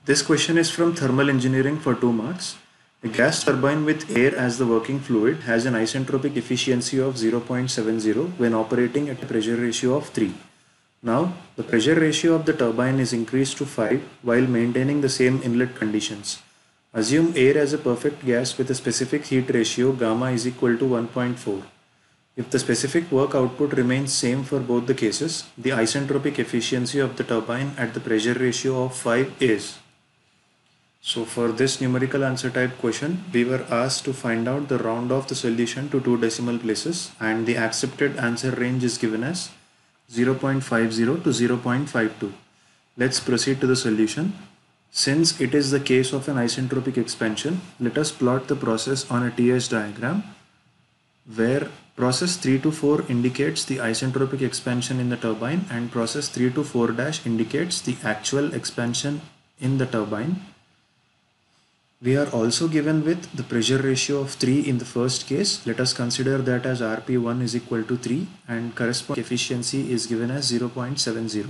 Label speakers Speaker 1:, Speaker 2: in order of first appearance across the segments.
Speaker 1: This question is from thermal engineering for 2 marks. A gas turbine with air as the working fluid has an isentropic efficiency of 0.70 when operating at a pressure ratio of 3. Now, the pressure ratio of the turbine is increased to 5 while maintaining the same inlet conditions. Assume air as a perfect gas with a specific heat ratio gamma is equal to 1.4. If the specific work output remains same for both the cases, the isentropic efficiency of the turbine at the pressure ratio of 5 is. So for this numerical answer type question, we were asked to find out the round off the solution to 2 decimal places, and the accepted answer range is given as 0.50 to 0.52. Let's proceed to the solution. Since it is the case of an isentropic expansion, let us plot the process on a TS diagram where process 3 to 4 indicates the isentropic expansion in the turbine and process 3 to 4 dash indicates the actual expansion in the turbine. We are also given with the pressure ratio of 3 in the first case. Let us consider that as RP1 is equal to 3 and corresponding efficiency is given as 0.70.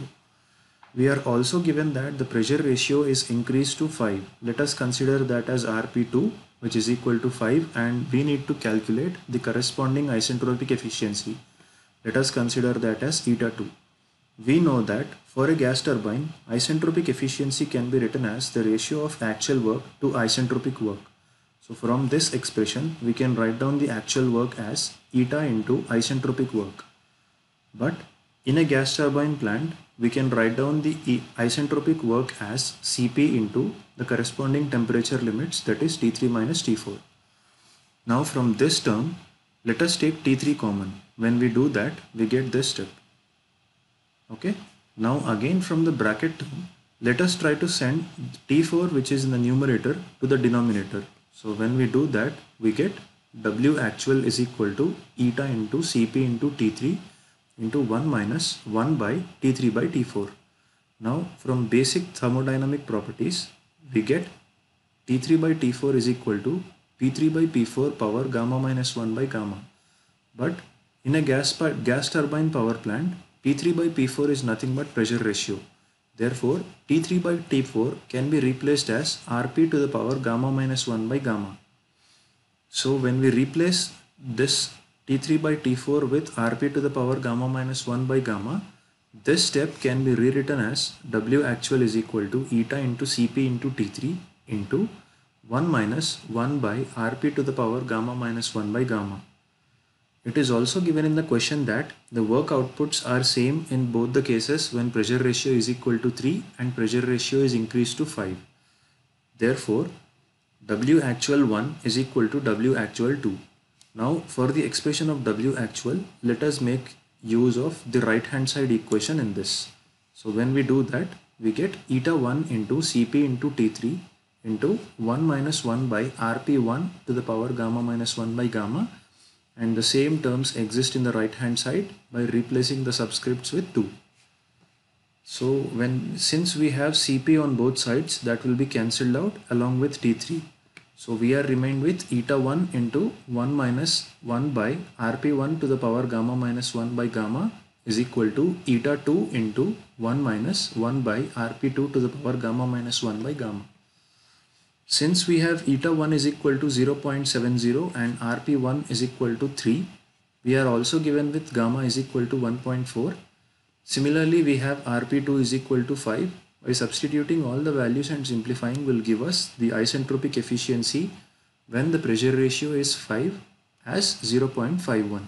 Speaker 1: We are also given that the pressure ratio is increased to 5. Let us consider that as RP2, which is equal to 5, and we need to calculate the corresponding isentropic efficiency. Let us consider that as eta2. We know that for a gas turbine, isentropic efficiency can be written as the ratio of actual work to isentropic work. So from this expression, we can write down the actual work as eta into isentropic work. But in a gas turbine plant, we can write down the isentropic work as Cp into the corresponding temperature limits, that is T3 minus T4. Now from this term, let us take T3 common. When we do that, we get this step. Okay. Now again from the bracket term, let us try to send T4, which is in the numerator, to the denominator. So when we do that, we get W actual is equal to eta into Cp into T3 into 1 minus 1 by T3 by T4. Now from basic thermodynamic properties, we get T3 by T4 is equal to P3 by P4 power gamma minus 1 by gamma. But in a gas turbine power plant, P3 by P4 is nothing but pressure ratio. Therefore, T3 by T4 can be replaced as Rp to the power gamma minus 1 by gamma. So when we replace this T3 by T4 with Rp to the power gamma minus 1 by gamma, this step can be rewritten as W actual is equal to eta into Cp into T3 into 1 minus 1 by Rp to the power gamma minus 1 by gamma. It is also given in the question that the work outputs are same in both the cases when pressure ratio is equal to 3 and pressure ratio is increased to 5. Therefore, W actual 1 is equal to W actual 2. Now for the expression of W actual, let us make use of the right hand side equation in this. So when we do that, we get eta 1 into Cp into T3 into 1 minus 1 by Rp1 to the power gamma minus 1 by gamma, and the same terms exist in the right hand side by replacing the subscripts with 2. So since we have Cp on both sides, that will be cancelled out along with T3. So we are remained with eta 1 into 1 minus 1 by Rp1 to the power gamma minus 1 by gamma is equal to eta 2 into 1 minus 1 by Rp2 to the power gamma minus 1 by gamma. Since we have eta 1 is equal to 0.70 and Rp1 is equal to 3, we are also given with gamma is equal to 1.4. Similarly, we have Rp2 is equal to 5. By substituting all the values and simplifying will give us the isentropic efficiency when the pressure ratio is 5 as 0.51.